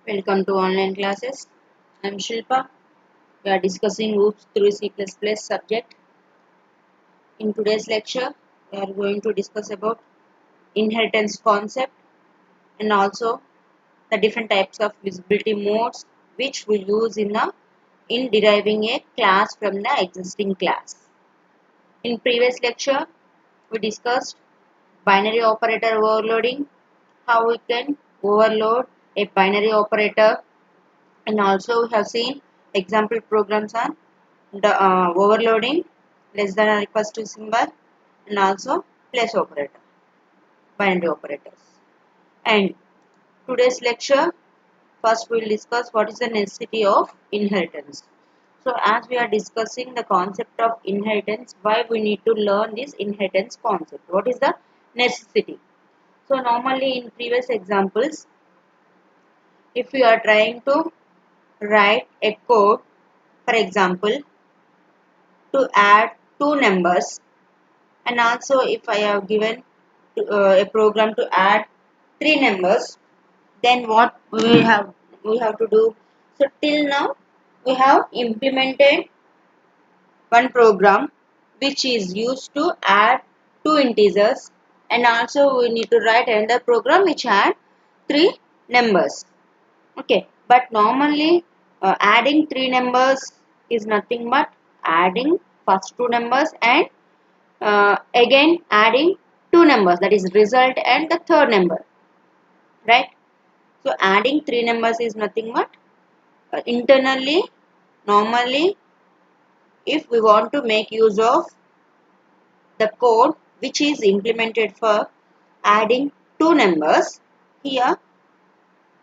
Welcome to online classes. I am Shilpa. We are discussing OOPS through C++ subject. In today's lecture, we are going to discuss about inheritance concept and also the different types of visibility modes which we use in deriving a class from the existing class. In previous lecture, we discussed binary operator overloading, how we can overload a binary operator, and also we have seen example programs on the overloading less than or equals to symbol and also place operator, binary operators. And today's lecture, first we will discuss what is the necessity of inheritance. So as we are discussing the concept of inheritance, why we need to learn this inheritance concept, what is the necessity. So normally in previous examples, if you are trying to write a code, for example, to add two numbers, and also if I have given a program to add three numbers, then what we have to do. So till now we have implemented one program which is used to add two integers, and also we need to write another program which add three numbers. Okay, but normally adding three numbers is nothing but adding first two numbers and again adding two numbers, that is result and the third number, right? So adding three numbers is nothing but internally, normally, if we want to make use of the code which is implemented for adding two numbers, here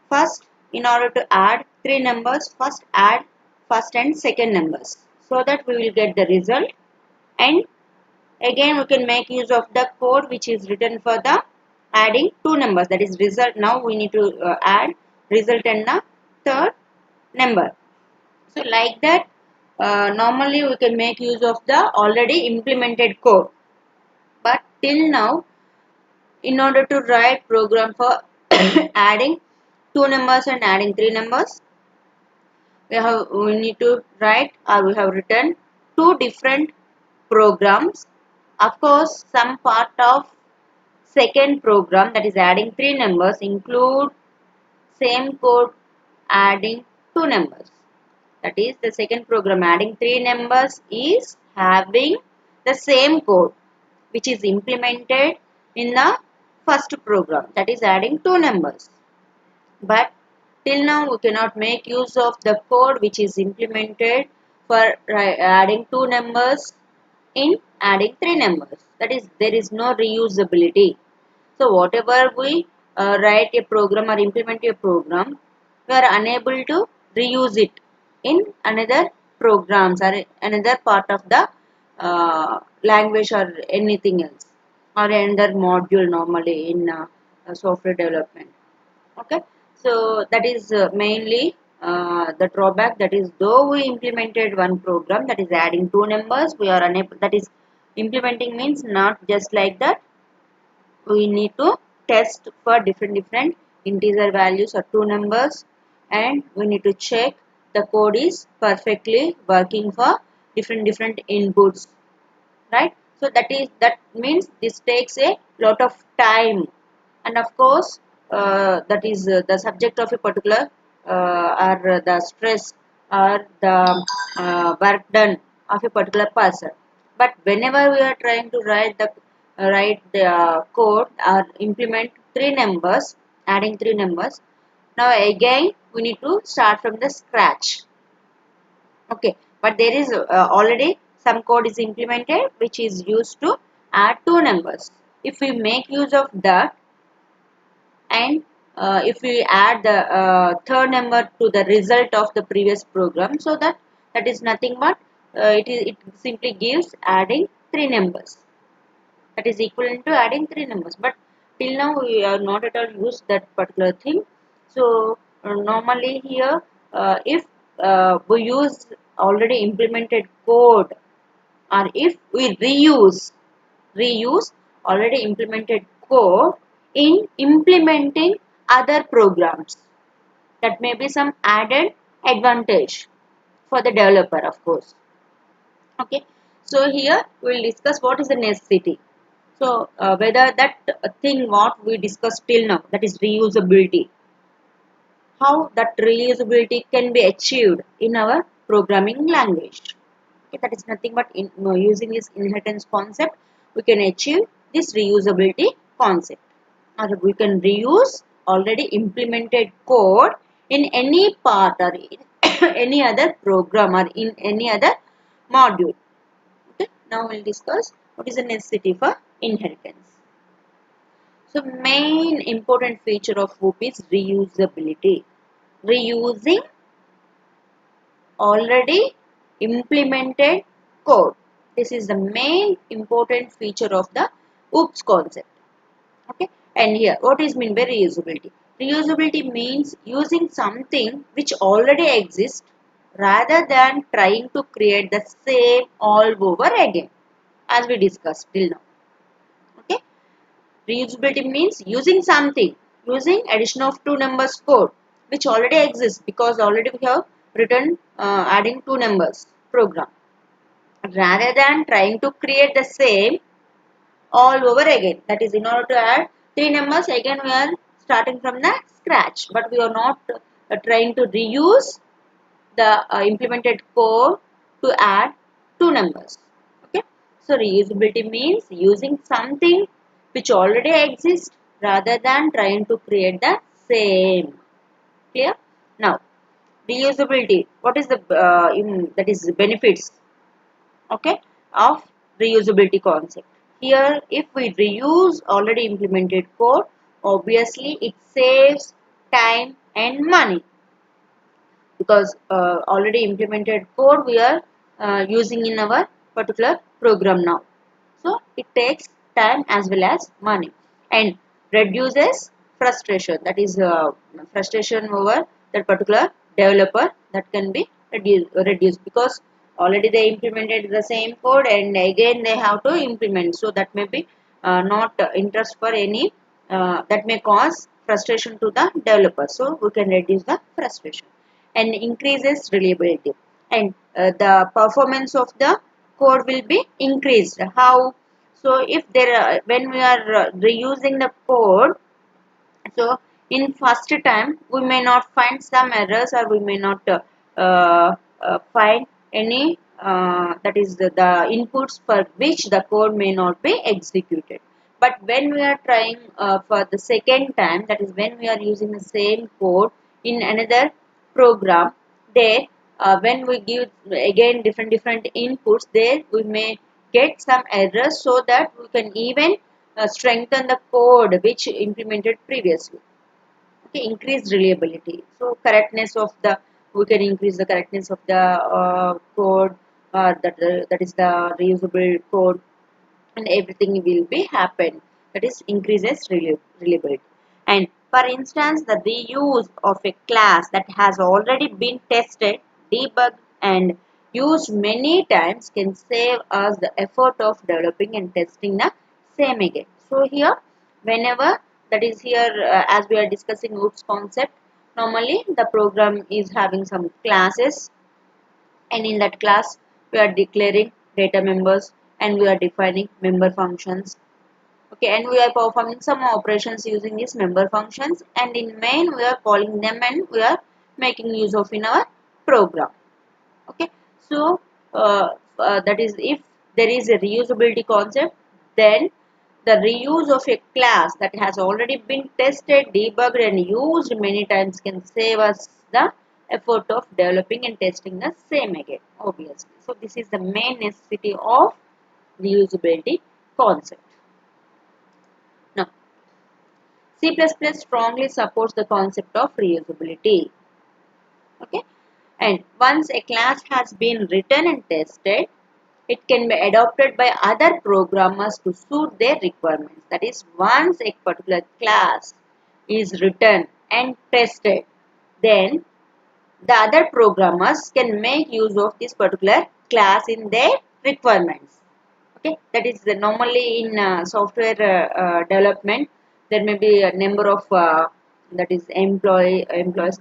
first, in order to add three numbers, first add first and second numbers so that we will get the result, and again we can make use of the code which is written for the adding two numbers, that is result. Now we need to add result and the third number. So like that, normally we can make use of the already implemented code. But till now, in order to write program for adding two numbers and adding three numbers, we need to write, or we have written two different programs. Of course, some part of second program, that is adding three numbers, include same code adding two numbers. That is, the second program adding three numbers is having the same code which is implemented in the first program, that is adding two numbers. But till now we cannot make use of the code which is implemented for adding two numbers in adding three numbers. That is, there is no reusability. So whatever we write a program or implement a program, we are unable to reuse it in another programs or another part of the language or anything else, or another module normally in software development. Okay, so that is mainly the drawback. That is, though we implemented one program that is adding two numbers, we are unable, that is, implementing means not just like that, we need to test for different integer values or two numbers, and we need to check the code is perfectly working for different inputs, right? So that means this takes a lot of time, and of course that is the subject of a particular or the stress or the work done of a particular person. But whenever we are trying to write the code or implement three numbers, adding three numbers, now again we need to start from the scratch. Okay, but there is already some code is implemented which is used to add two numbers. If we make use of that, and if we add the third number to the result of the previous program, so that is nothing but it simply gives adding three numbers, that is equivalent to adding three numbers. But till now we are not at all used that particular thing. So normally here, if we use already implemented code, or if we reuse already implemented code in implementing other programs, That may be some added advantage for the developer, of course. Okay, so here we will discuss what is the necessity. So whether that thing what we discussed till now, that is reusability, how that reusability can be achieved in our programming language. Okay, that is nothing but using this inheritance concept, we can achieve this reusability concept. Or we can reuse already implemented code in any part or in any other program or in any other module. Okay, now we'll discuss what is the necessity for inheritance. So main important feature of OOP is reusability. Reusing already implemented code. This is the main important feature of the OOPS concept. Okay, and here what is meant by reusability? Reusability means using something which already exists rather than trying to create the same all over again, as we discussed till now. Okay, reusability means using something, using addition of two numbers code which already exists because already we have written adding two numbers program, rather than trying to create the same all over again. That is, in order to add three numbers, again we are starting from the scratch, but we are not trying to reuse the implemented code to add two numbers. Okay, so reusability means using something which already exists rather than trying to create the same. Clear? Now, reusability. What is the that is benefits? Okay, of reusability concept. Here, if we reuse already implemented code, obviously it saves time and money, because already implemented code we are using in our particular program now. So it takes time as well as money, and reduces frustration. That is frustration over that particular developer, that can be reduced because already they implemented the same code and again they have to implement. So that may be not interest for any, that may cause frustration to the developer. So we can reduce the frustration and increases reliability, and the performance of the code will be increased. How? So if there are, when we are reusing the code, so in first time we may not find some errors, or we may not find any that is the inputs for which the code may not be executed. But when we are trying for the second time, that is when we are using the same code in another program, there when we give again different inputs, there we may get some errors, so that we can even strengthen the code which implemented previously. Okay, increased reliability. So correctness of the, we can increase the correctness of the code, that is the reusable code, and everything will be happen. That is increases reliability. And for instance, the reuse of a class that has already been tested, debugged, and used many times can save us the effort of developing and testing the same again. So here, whenever, that is here as we are discussing OOPS concept, normally the program is having some classes, and in that class we are declaring data members and we are defining member functions. Okay, and we are performing some operations using these member functions, and in main we are calling them and we are making use of in our program. Okay, so that is, if there is a reusability concept, then the reuse of a class that has already been tested, debugged, and used many times can save us the effort of developing and testing the same again, obviously. So this is the main necessity of reusability concept. Now, C++ strongly supports the concept of reusability. Okay, and once a class has been written and tested, it can be adopted by other programmers to suit their requirements. That is, once a particular class is written and tested, then the other programmers can make use of this particular class in their requirements. Okay, that is normally in software development, there may be a number of that is employees,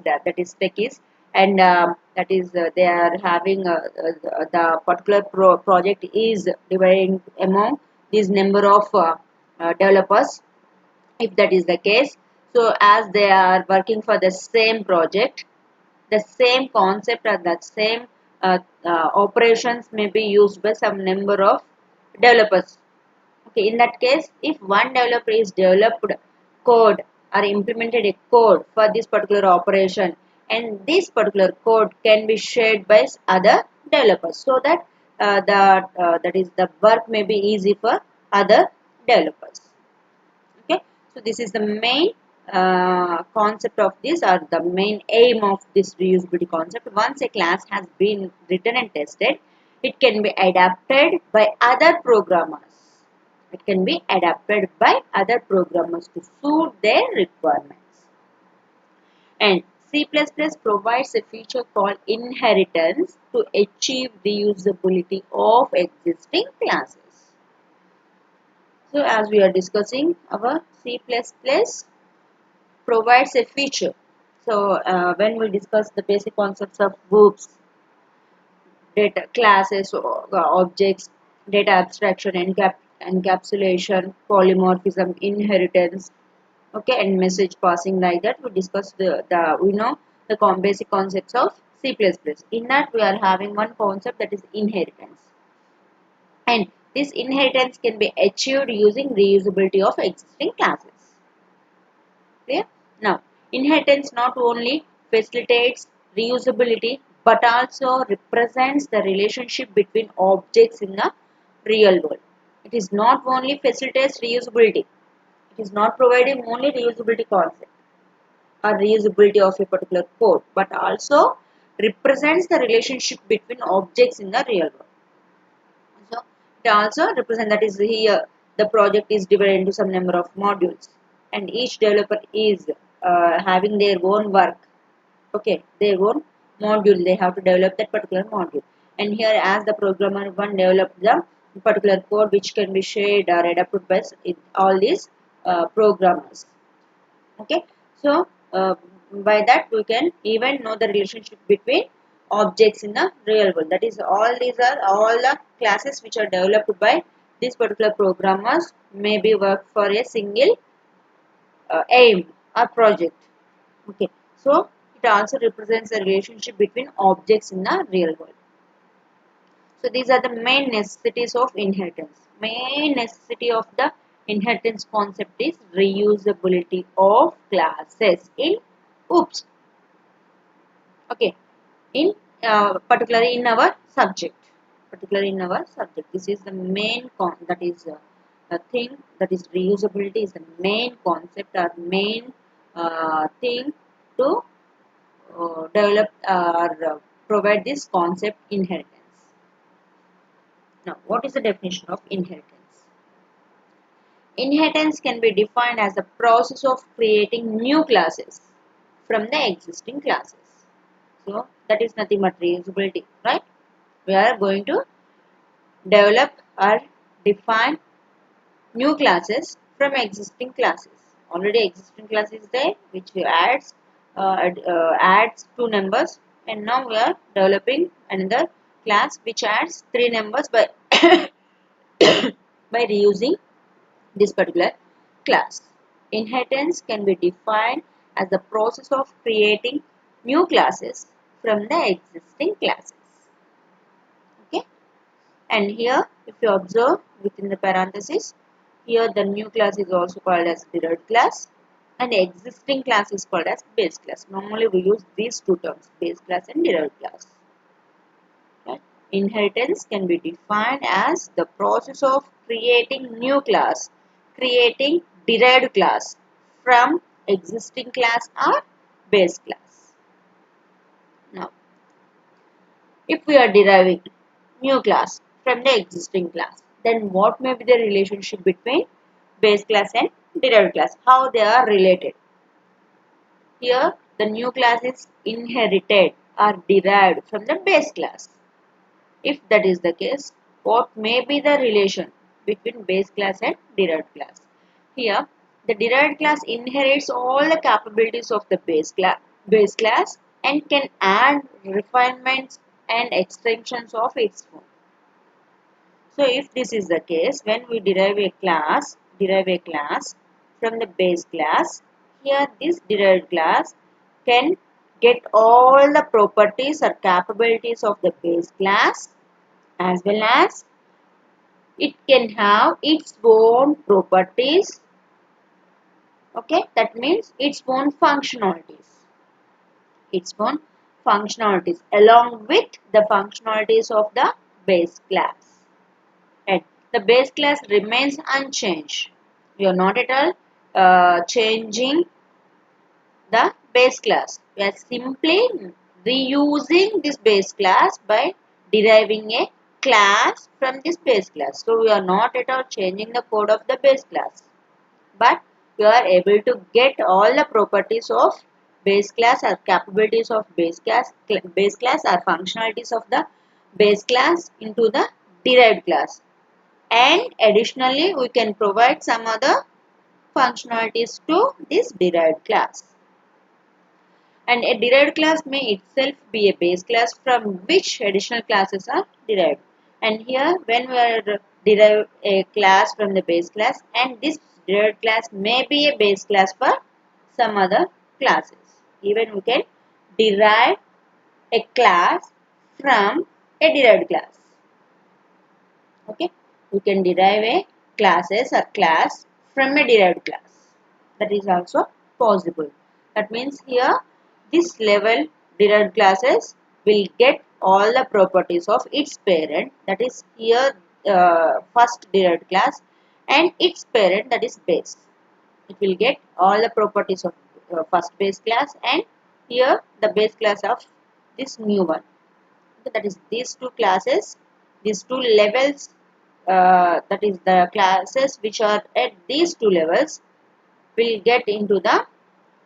that is techies, and that is they are having the particular project is divided among this number of developers. If that is the case, so as they are working for the same project, the same concept or the same operations may be used by some number of developers. Okay, in that case, if one developer is developed code or implemented a code for this particular operation, and this particular code can be shared by other developers, so that that is the work may be easy for other developers. Okay, so this is the main concept of this, or the main aim of this reusability concept. Once a class has been written and tested, it can be adapted by other programmers. It can be adapted by other programmers to suit their requirements. And C++ provides a feature called inheritance to achieve reusability of existing classes. So as we are discussing, our C++ provides a feature. So when we discuss the basic concepts of groups, data classes, objects, data abstraction, encapsulation, polymorphism, inheritance, okay, and message passing, like that, we discuss we know the basic concepts of C++. In that, we are having one concept, that is inheritance. And this inheritance can be achieved using reusability of existing classes. Clear? Now, inheritance not only facilitates reusability but also represents the relationship between objects in the real world. It is not only facilitates reusability, it is not providing only reusability concept or reusability of a particular code, but also represents the relationship between objects in the real world. So it also represents, that is here the project is divided into some number of modules, and each developer is having their own work, okay, their own module. They have to develop that particular module, and here as the programmer one developed the particular code which can be shared or adapted by all these programmers. Okay, so by that we can even know the relationship between objects in the real world. That is, all these are all the classes which are developed by these particular programmers may be work for a single aim or project. Okay, so it also represents the relationship between objects in the real world. So these are the main necessities of inheritance. Main necessity of the inheritance concept is reusability of classes in OOPS. Okay, in particularly in our subject. Particularly in our subject, this is the main that is the thing, that is reusability is the main concept or main thing to develop or provide this concept inheritance. Now, what is the definition of inheritance? Inheritance can be defined as the process of creating new classes from the existing classes. So, that is nothing but reusability, right? We are going to develop or define new classes from existing classes. Already existing class is there, which adds two numbers, and now we are developing another class which adds three numbers by by reusing this particular class. Inheritance can be defined as the process of creating new classes from the existing classes. Okay, and here if you observe within the parenthesis, here the new class is also called as derived class, and the existing class is called as base class. Normally we use these two terms, base class and derived class. Okay. Inheritance can be defined as the process of creating new class, creating derived class from existing class or base class. Now, if we are deriving new class from the existing class, then what may be the relationship between base class and derived class? How they are related? Here, the new class is inherited or derived from the base class. If that is the case, what may be the relation between base class and derived class? Here, The derived class inherits all the capabilities of the base class and can add refinements and extensions of its own. So if this is the case, when we derive a class from the base class, here this derived class can get all the properties or capabilities of the base class, as well as it can have its own properties. Okay, that means its own functionalities. Its own functionalities along with the functionalities of the base class. And the base class remains unchanged. We are not at all changing the base class. We are simply reusing this base class by deriving a class from this base class. So we are not at all changing the code of the base class, but you are able to get all the properties of base class or capabilities of base class or functionalities of the base class into the derived class. And additionally, we can provide some other functionalities to this derived class. And a derived class may itself be a base class from which additional classes are derived. And here, when we are derive a class from the base class, and this derived class may be a base class for some other classes. Even we can derive a class from a derived class. Okay, we can derive a classes or class from a derived class. That is also possible. That means here this level derived classes will get all the properties of its parent, that is here first derived class, and its parent, that is base. It will get all the properties of first base class and here the base class of this new one. That is these two classes, these two levels, that is the classes which are at these two levels will get into the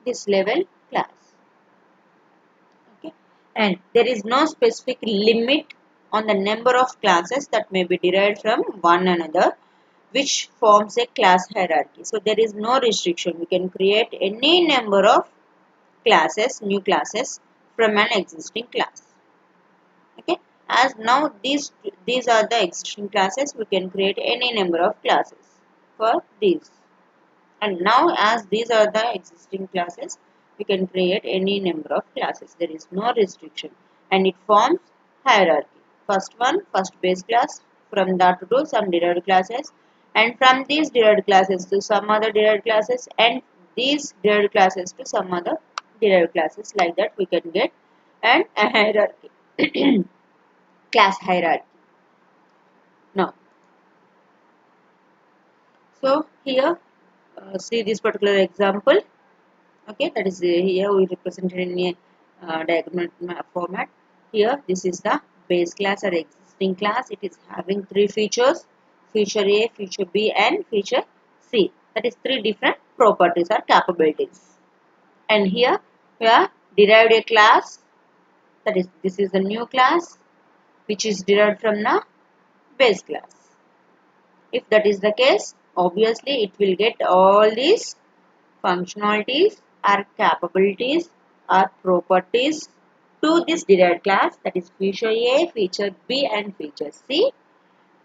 this level class. Okay, and there is no specific limit on the number of classes that may be derived from one another, which forms a class hierarchy. So there is no restriction. We can create any number of classes, new classes from an existing class. Okay, as now these are the existing classes, we can create any number of classes for these. And now as these are the existing classes, we can create any number of classes. There is no restriction and it forms hierarchy. First one, first base class, from that to some derived classes, and from these derived classes to some other derived classes, and these derived classes to some other derived classes. Like that we can get a hierarchy. Class hierarchy. Now, so here see this particular example. Okay, that is here we represented in a diagonal format. Here this is the base class or existing class. It is having three features: feature A, feature B, and feature C. That is three different properties or capabilities. And here we are derived a class. That is, this is the new class which is derived from the base class. If that is the case, obviously it will get all these functionalities or capabilities or properties to this derived class, that is feature A, feature B, and feature C,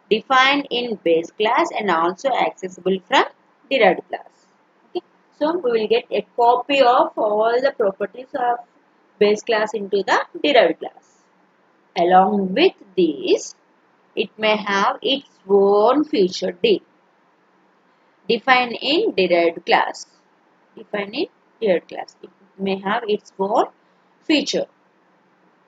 defined in base class and also accessible from derived class. Okay. So we will get a copy of all the properties of base class into the derived class. Along with these, it may have its own feature D, defined in derived class. Defined in derived class. It may have its own feature.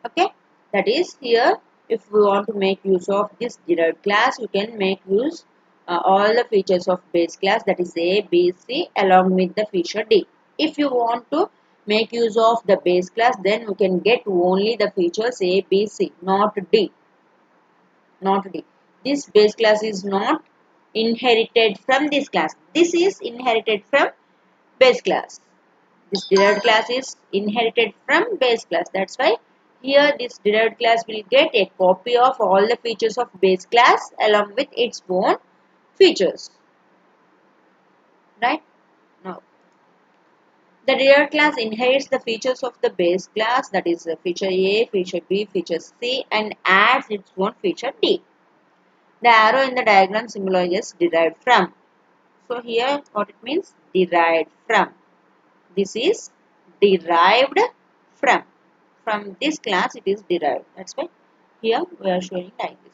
Okay, that is here. If we want to make use of this derived class, we can make use all the features of base class, that is A, B, C, along with the feature D. If you want to make use of the base class, then we can get only the features A, B, C, not D. Not D. This base class is not inherited from this class. This is inherited from base class. This derived class is inherited from base class. That's why here this derived class will get a copy of all the features of base class along with its own features. Right? The derived class inherits the features of the base class, that is feature A, feature B, feature C, and adds its own feature D. The arrow in the diagram symbolizes derived from. So here what it means? Derived from. This is derived from. From this class it is derived. That's why here we are showing like this.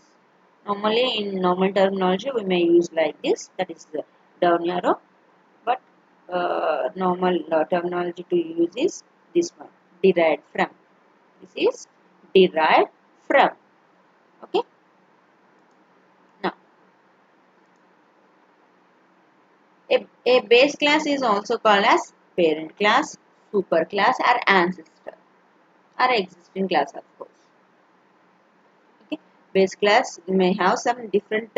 Normally in normal terminology we may use like this, that is the down arrow, but normal terminology to use is this one, derived from. This is derived from. Okay. Now a base class is also called as parent class, super class, or ancestor, or existing class, of course. Okay. Base class may have some different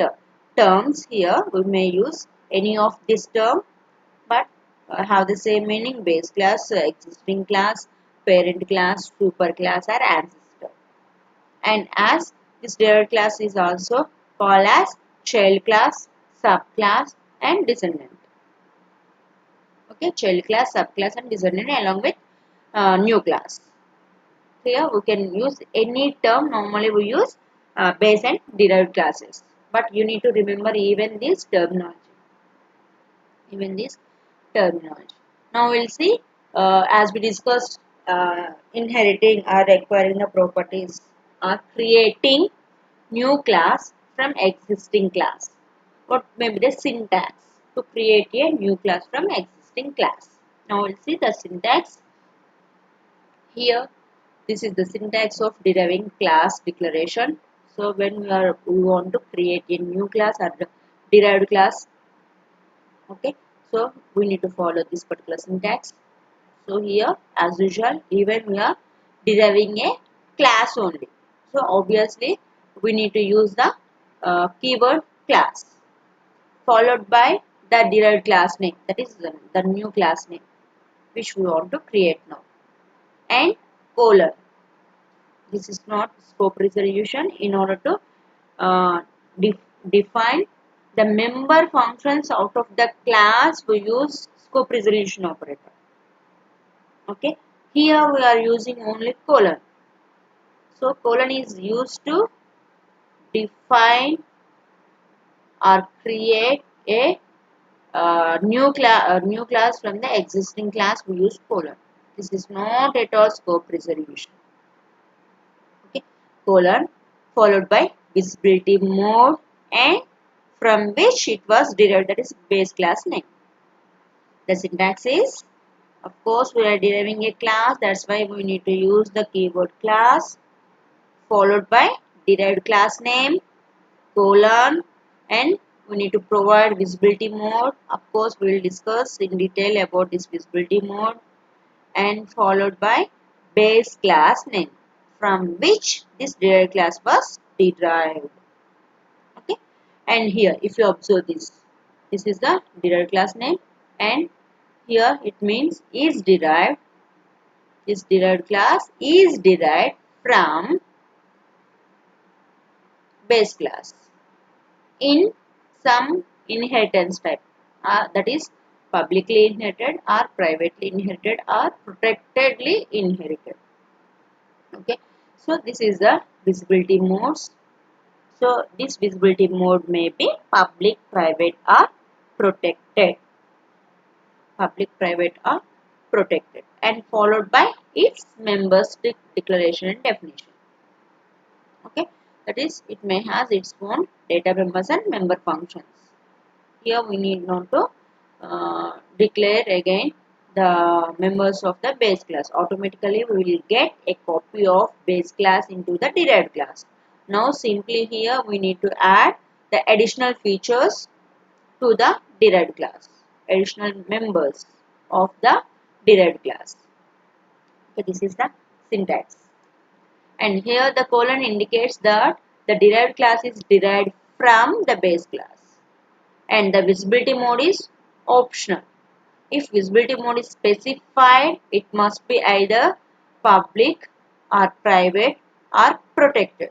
terms. Here we may use any of this term, but have the same meaning: base class, existing class, parent class, super class, or ancestor. And as this derived class is also called as child class, subclass, and descendant. Okay, child class, subclass, and descendant along with new class. Here we can use any term. Normally we use base and derived classes, but you need to remember even this terminology. Even this terminology. Now we'll see, as we discussed, inheriting or acquiring the properties or creating new class from existing class. What may be the syntax to create a new class from existing class? Now we'll see the syntax. Here this is the syntax of deriving class declaration. So when we want to create a new class or derived class, okay, so we need to follow this particular syntax. So here as usual, even we are deriving a class only, so obviously we need to use the keyword class followed by the derived class name, that is the new class name which we want to create now, and colon. This is not scope resolution. In order to uh, define the member functions out of the class, we use scope resolution operator. Okay, here we are using only colon. So colon is used to define or create a new class from the existing class. We use colon. This is not at all scope resolution. Okay, colon followed by visibility mode, and from which it was derived, that is base class name. The syntax is, of course, we are deriving a class. That's why we need to use the keyword class followed by derived class name, colon, and we need to provide visibility mode. Of course, we will discuss in detail about this visibility mode, and followed by base class name from which this derived class was derived. Okay, and here if you observe this, this is the derived class name, and here it means is derived. This derived class is derived from base class in some inheritance type, that is publicly inherited or privately inherited or protectedly inherited. Okay, so this is the visibility modes. So this visibility mode may be public, private, or protected. Public, private, or protected, and followed by its members declaration and definition. Okay, that is it may has its own data members and member functions. Here we need not to declare again the members of the base class. Automatically we will get a copy of base class into the derived class. Now simply here we need to add the additional features to the derived class, additional members of the derived class. Okay, this is the syntax. And here the colon indicates that the derived class is derived from the base class, and the visibility mode is optional. If visibility mode is specified, it must be either public or private or protected.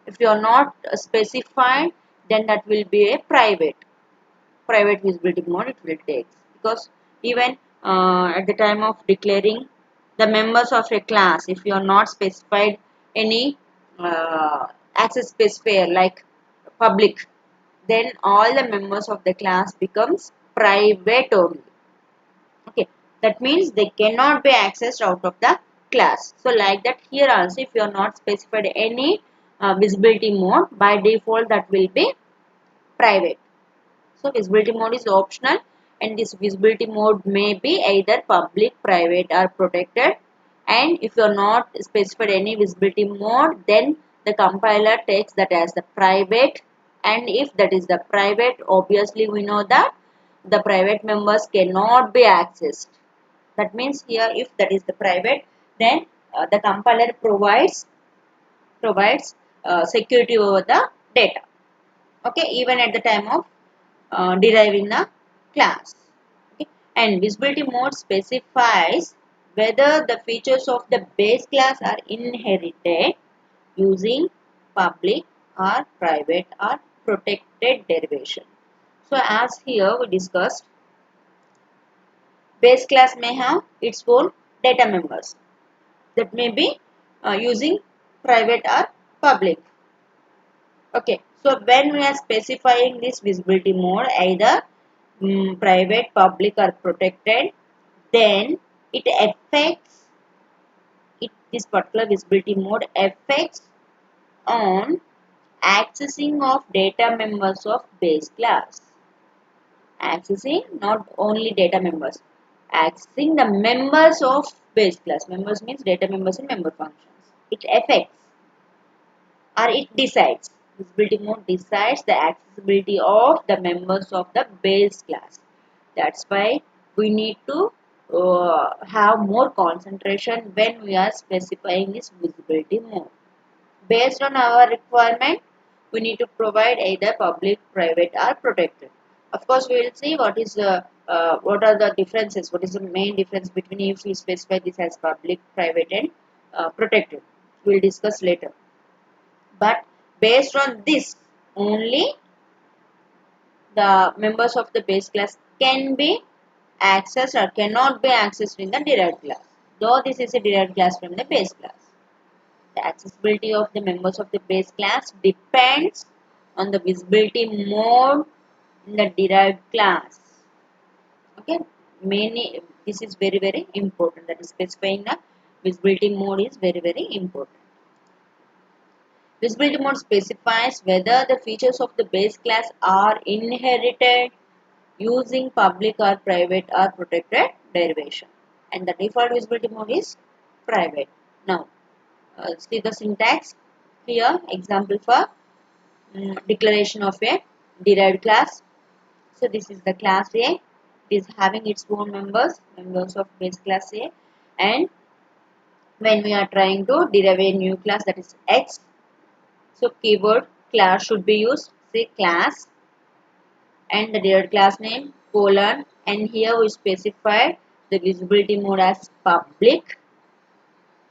If you are not specified, then that will be a private visibility mode it will take, because even at the time of declaring the members of a class, if you are not specified any access specifier like public, then all the members of the class becomes private only. Okay, that means they cannot be accessed out of the class. So like that here also, if you are not specified any visibility mode, by default that will be private. So visibility mode is optional, and this visibility mode may be either public, private or protected. And if you are not specified any visibility mode, then the compiler takes that as the private. And if that is the private, obviously we know that the private members cannot be accessed. That means here if that is the private, then the compiler provides security over the data. Okay, even at the time of deriving the class. Okay. And visibility mode specifies whether the features of the base class are inherited using public or private or protected derivation. So as here we discussed, base class may have its own data members that may be using private or public. Okay, so when we are specifying this visibility mode, either private, public or protected, then it affects this particular visibility mode affects on accessing of data members of base class. Accessing not only data members, accessing the members of base class. Members means data members in member functions. It affects or it decides. Visibility mode decides the accessibility of the members of the base class. That's why we need to have more concentration when we are specifying this visibility mode. Based on our requirement, we need to provide either public, private or protected. Of course, we will see what are the differences, what is the main difference between if we specify this as public, private and protected. We will discuss later. But based on this, only the members of the base class can be accessed or cannot be accessed in the derived class. Though this is a derived class from the base class. The accessibility of the members of the base class depends on the visibility mode in the derived class. Okay, this is very important. That is specifying the visibility mode is very important. Visibility mode specifies whether the features of the base class are inherited using public or private or protected derivation. And the default visibility mode is private. Now, see the syntax here. Example for declaration of a derived class. So, this is the class A. It is having its own members of base class A. And when we are trying to derive a new class, that is X, so keyword class should be used, say class and the derived class name colon, and here we specify the visibility mode as public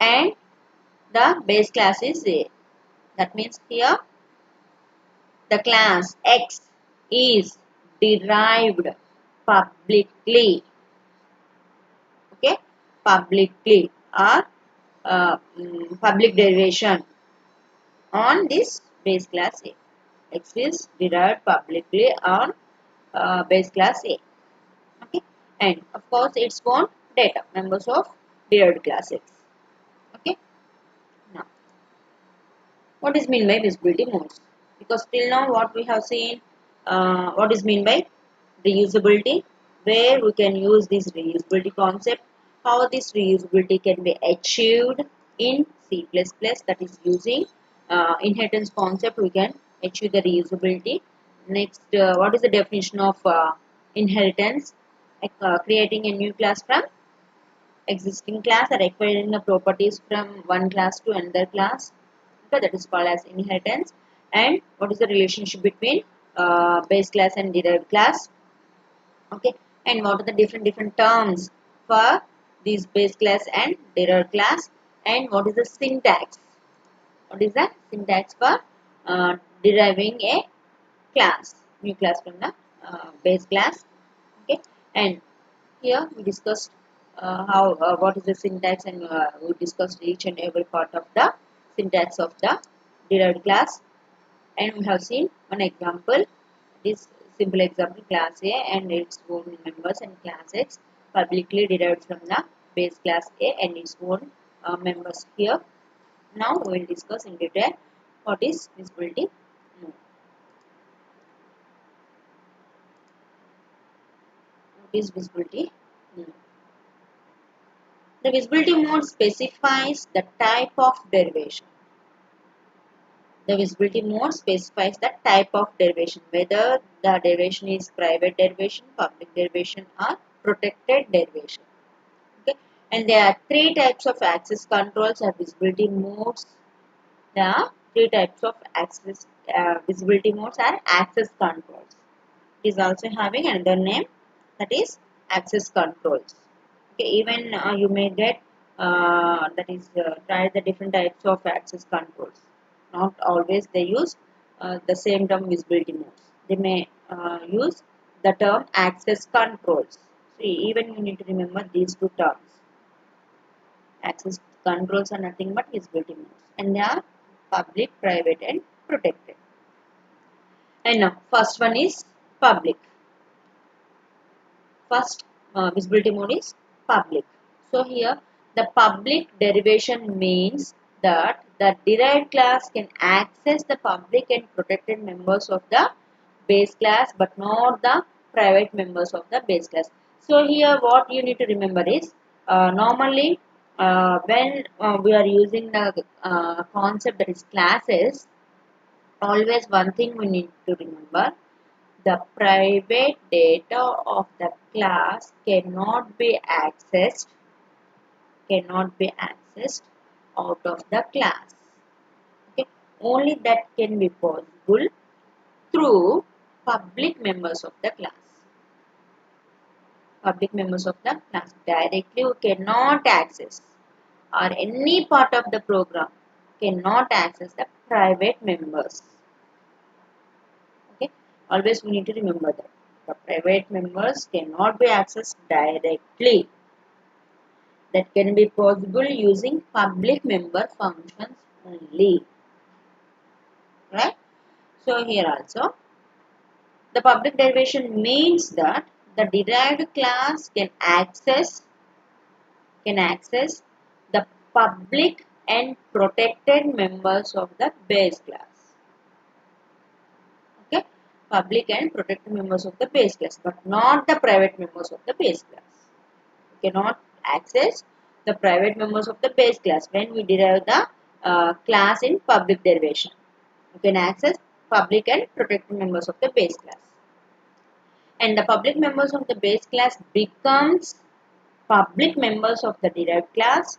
and the base class is A. That means here the class X is derived publicly. Okay, publicly or public derivation on this base class A. X is derived publicly on base class A. Okay, and of course its own data members of derived class X. Okay, now what is mean by visibility modes? Because till now what we have seen, what is mean by reusability, where we can use this reusability concept, how this reusability can be achieved in C++, that is using inheritance concept we can achieve the reusability. Next, what is the definition of inheritance? Creating a new class from existing class or acquiring the properties from one class to another class. Okay, that is called as inheritance. And what is the relationship between base class and derived class? Okay, and what are the different terms for these base class and derived class? And what is the syntax? What is the syntax for deriving a class, new class from the base class? Okay, and here we discussed what is the syntax, and we discussed each and every part of the syntax of the derived class, and we have seen one example. This simple example, class A and its own members, and class X publicly derived from the base class A and its own members here. Now we will discuss in detail what is visibility mode. What is visibility mode? The visibility mode specifies the type of derivation. The visibility mode specifies the type of derivation, whether the derivation is private derivation, public derivation, or protected derivation. Okay. And there are three types of access controls or visibility modes. There are three types of access visibility modes are access controls. It is also having another name, that is access controls. Okay, even you may get try the different types of access controls. Not always they use the same term visibility modes. They may use the term access controls. So even you need to remember these two terms. Access controls are nothing but visibility modes, and they are public, private, and protected. And now first one is public. First visibility mode is public. So here the public derivation means that the derived class can access the public and protected members of the base class, but not the private members of the base class. So here what you need to remember is normally when we are using the concept that is classes, always one thing we need to remember: the private data of the class cannot be accessed out of the class. Okay, only that can be possible through public members of the class. Public members of the class directly you cannot access, or any part of the program cannot access the private members. Okay, always we need to remember that the private members cannot be accessed directly. That can be possible using public member functions only. Right? So here also the public derivation means that the derived class can access the public and protected members of the base class. Okay, public and protected members of the base class, but not the private members of the base class. You cannot access the private members of the base class when we derive the class in public derivation. You can access public and protected members of the base class. And the public members of the base class becomes public members of the derived class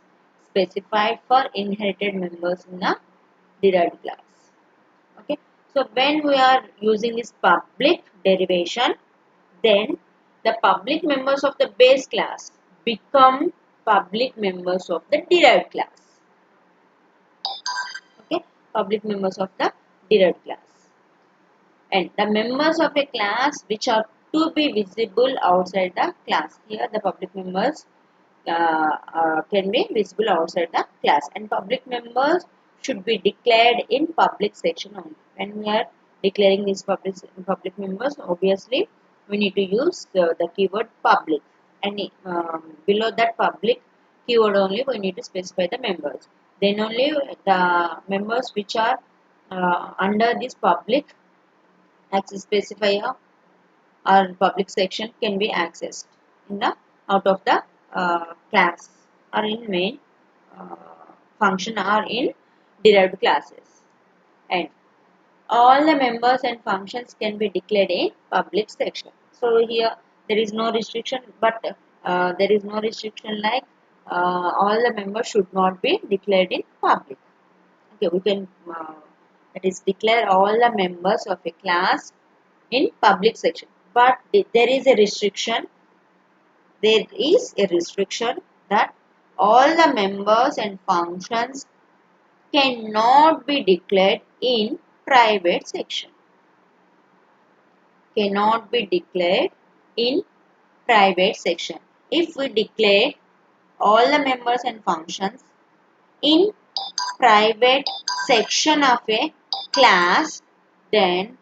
specified for inherited members in the derived class. Okay. So when we are using this public derivation, then the public members of the base class become public members of the derived class. Okay, public members of the derived class. And the members of a class which are to be visible outside the class. Here the public members can be visible outside the class, and public members should be declared in public section only. When we are declaring these public members, obviously we need to use the keyword public, and below that public keyword only we need to specify the members. Then only the members which are under this public access specifier or public section can be accessed in the out of the class or in main function or in derived classes. And all the members and functions can be declared in public section. So here there is no restriction, but there is no restriction like all the members should not be declared in public. Okay, we can that is declare all the members of a class in public section, but there is a restriction. There is a restriction that all the members and functions cannot be declared in private section. Cannot be declared in private section. if we declare all the members and functions in private section of a class, then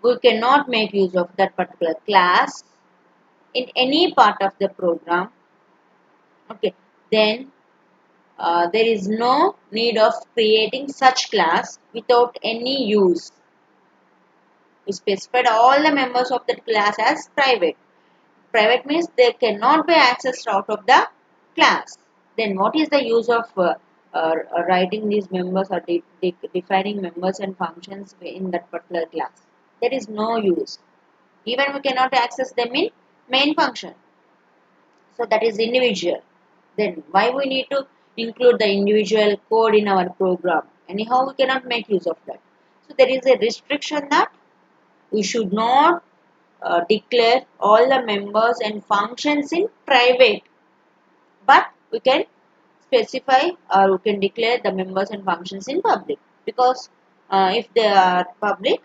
we cannot make use of that particular class in any part of the program. Okay, then there is no need of creating such class without any use. We specified all the members of that class as private. Private means they cannot be accessed out of the class. Then what is the use of writing these members or defining members and functions in that particular class? There is no use. Even we cannot access them in main function. So that is individual. Then why we need to include the individual code in our program? Anyhow, we cannot make use of that. So there is a restriction that we should not declare all the members and functions in private, but we can specify or we can declare the members and functions in public, because if they are public,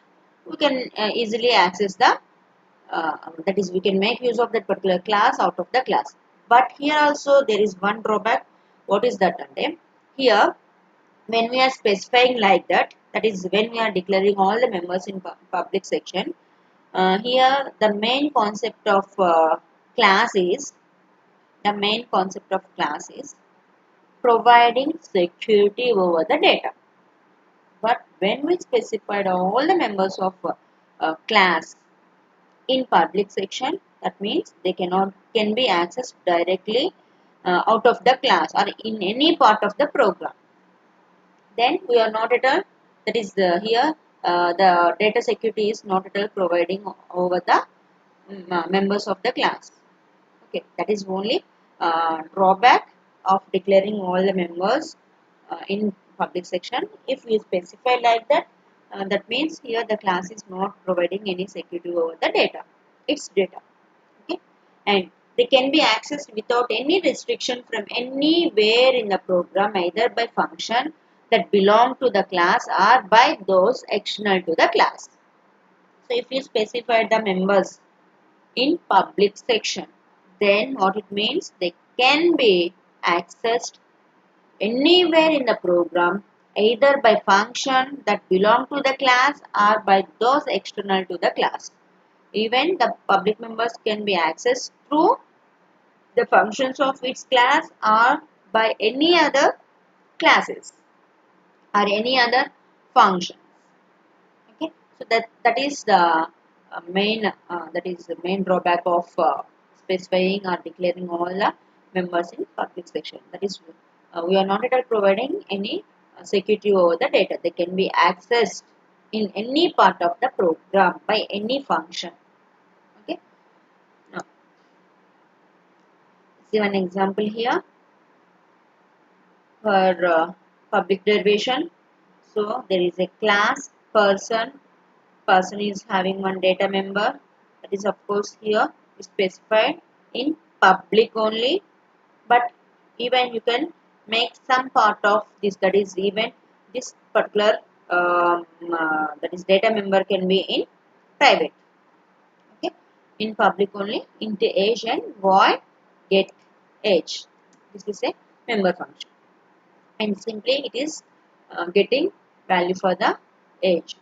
we can easily access the that is, we can make use of that particular class out of the class. But here also there is one drawback. What is that? Here, when we are specifying like that, that is when we are declaring all the members in public section, here the main concept of class is providing security over the data. But when we specified all the members of class in public section, that means they can be accessed directly out of the class or in any part of the program. Then we are not at all, that is here the data security is not at all providing over the members of the class. Okay, that is only drawback of declaring all the members in public section. If we specify like that, that means here the class is not providing any security over the data, its data. Okay, and they can be accessed without any restriction from anywhere in the program, either by function that belong to the class or by those external to the class. So if you specify the members in public section, then what it means, they can be accessed anywhere in the program, either by function that belong to the class or by those external to the class. Even the public members can be accessed through the functions of its class or by any other classes or any other function. Okay, so that is the main drawback of specifying or declaring all the members in public section. That is, we are not at all providing any security over the data. They can be accessed in any part of the program by any function. Okay, now see one example here for public derivation. So there is a class person is having one data member, that is of course here specified in public only, but even you can make some part of this, that is even this particular that is data member can be in private. Okay, in public only, int age and void get age, this is a member function, and simply it is getting value for the age.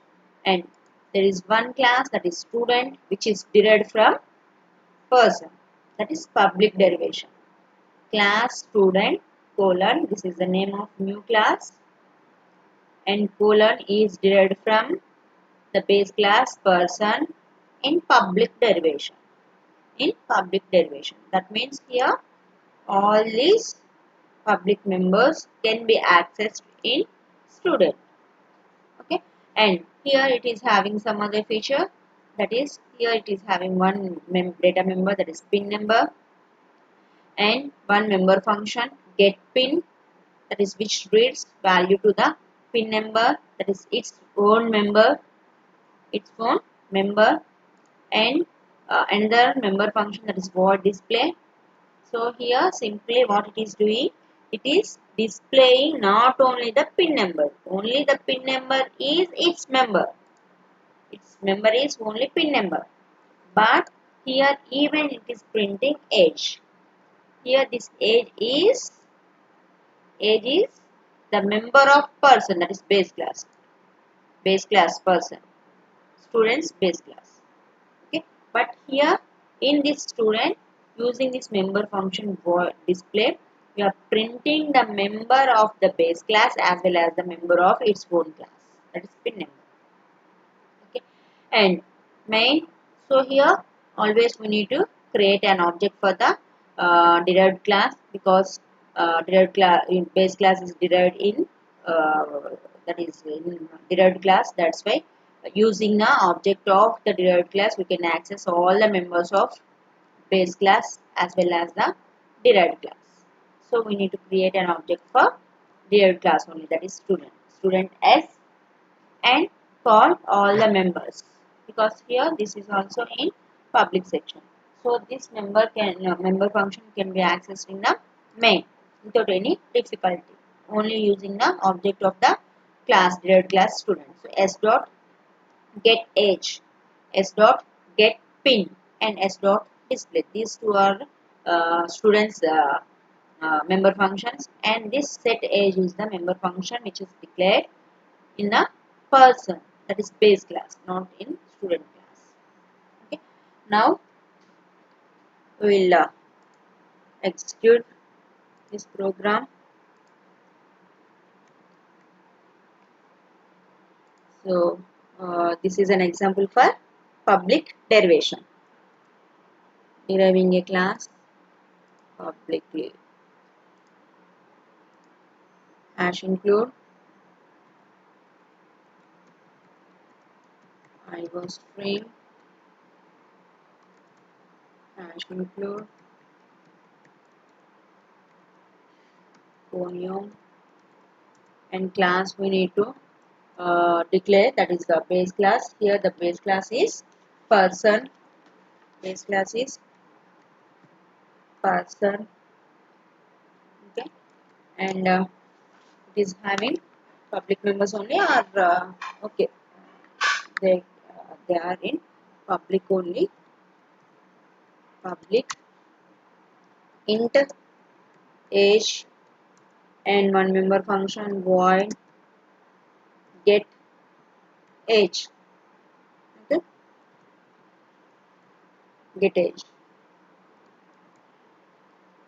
And there is one class, that is student, which is derived from person, that is public derivation. Class student colon, this is the name of new class, and colon is derived from the base class person in public derivation. In public derivation, that means here all these public members can be accessed in student. Okay, and here it is having some other feature, that is here it is having one data member, that is pin number, and one member function get pin, that is which reads value to the pin number, that is its own member, and another member function, that is void display. So here simply what it is doing, it is displaying not only the pin number, only the pin number is its member. Its member is only pin number. But here even it is printing age. here this age is the member of person, that is base class person, students base class. Okay, but here in this student, using this member function display, we are printing the member of the base class as well as the member of its own class, that is pin number. Okay, and main, so here always we need to create an object for the derived class, because derived class in base class is derived in uh, that is in derived class. That's why using the object of the derived class we can access all the members of base class as well as the derived class. So we need to create an object for derived class only, that is student S, and call all the members, because here this is also in public section. So this member function can be accessed in the main without any difficulty, only using the object of the class derived class student. So s dot get age, s dot get pin, and s dot display. These two are students member functions, and this set age is the member function which is declared in the person, that is base class, not in student class. Okay, now we will execute this program. So this is an example for public derivation, deriving a class publicly. Hash include string, hash include phonium, and class we need to declare, that is the base class. Here the base class is person, base class is person. Okay, and it is having public members only, or okay, they are in public only. Public int age, and one member function void get age. Okay, get age,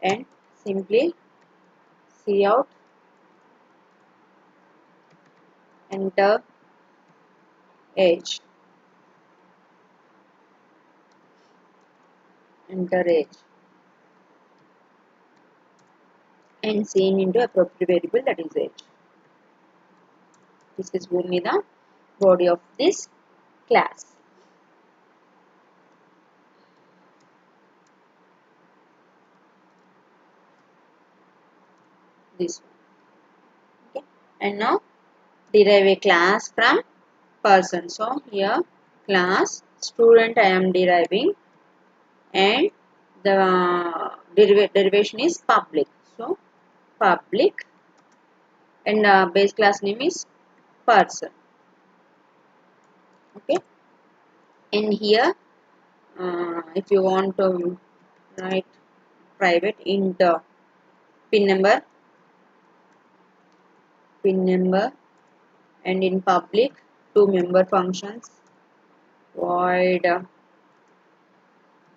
and simply cout enter age, enter age, and seen into appropriate variable, that is age. This is only the body of this class. This one. Okay, and now derive a class from person. So here class student I am deriving, and the derivation is public. So public, and base class name is person. Okay, and here if you want to write private int pin number, and in public two member functions void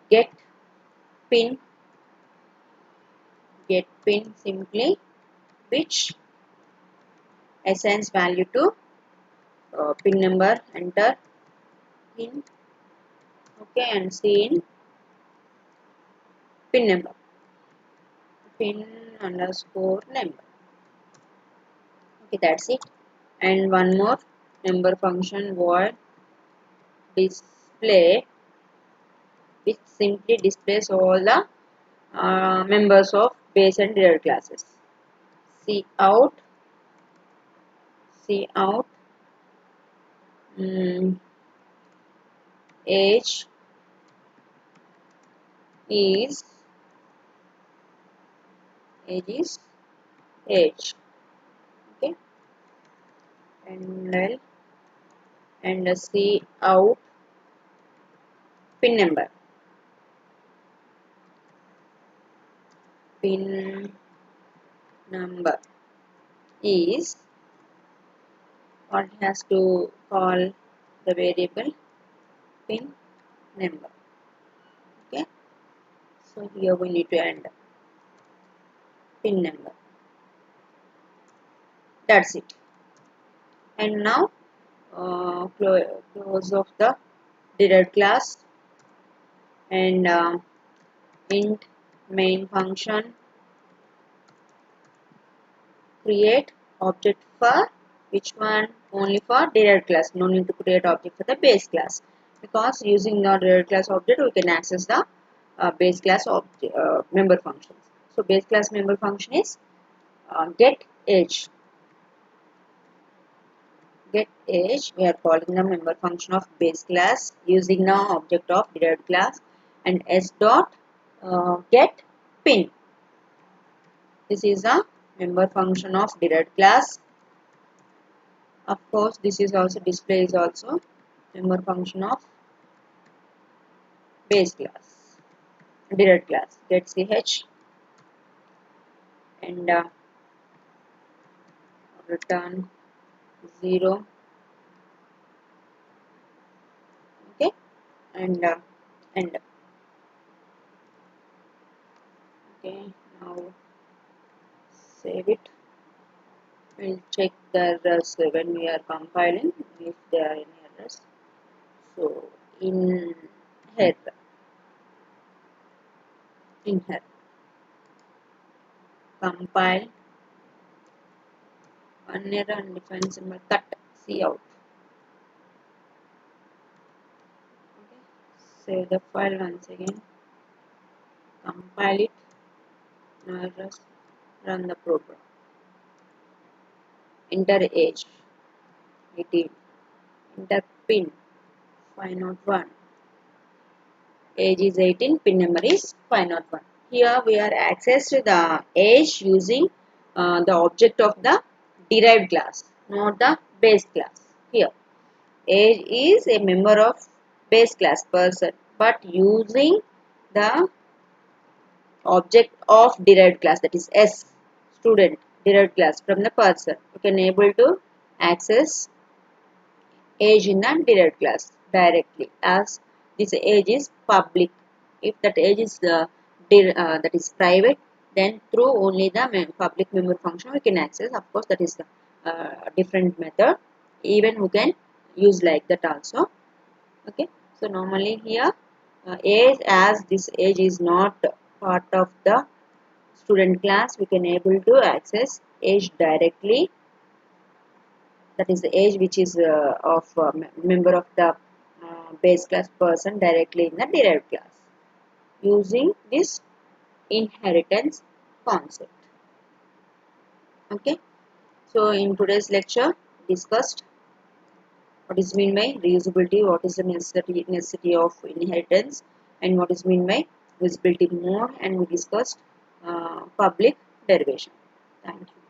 get pin, simply which assigns value to pin number, enter in. Okay, and see in pin number, pin underscore number. Okay, that's it. And one more member function void display, which simply displays all the members of base and derived classes. Cout age is age. Okay, and cout pin number. pin number is what has to call the variable pin number. Okay, so here we need to end pin number. That's it. And now close of the derived class and int main function create object for which one? Only for derived class. No need to create object for the base class, because using the derived class object we can access the base class object, member functions. So base class member function is get age. Get age, we are calling the member function of base class using the object of derived class, and s dot get pin. This is a member function of derived class. Of course, this is also display is also member function of base class, derived class. Get ch and return 0. Okay, and end. Okay, now save it. We'll check the errors when we are compiling if there are any errors. So in here compile one error and define symbol cut cout. Okay, save the file once again, compile it, now just run the program. Enter age 18, enter pin 501. Age is 18, pin number is 501. Here we are accessed the age using the object of the derived class, not the base class. Here age is a member of base class person, but using the object of derived class, that is S, student, derived class from the person. You can able to access age in the derived class directly, as this age is public. If that age is that is private, then through only the public member function we can access. Of course, that is the different method. Even we can use like that also. Okay, so normally here age, as this age is not part of the student class, we can able to access age directly. That is the age which is of member of the base class person directly in the derived class using this inheritance concept. Okay, so in today's lecture discussed what is meant by reusability, what is the necessity of inheritance, and what is meant by visibility mode, and we discussed public derivation. Thank you.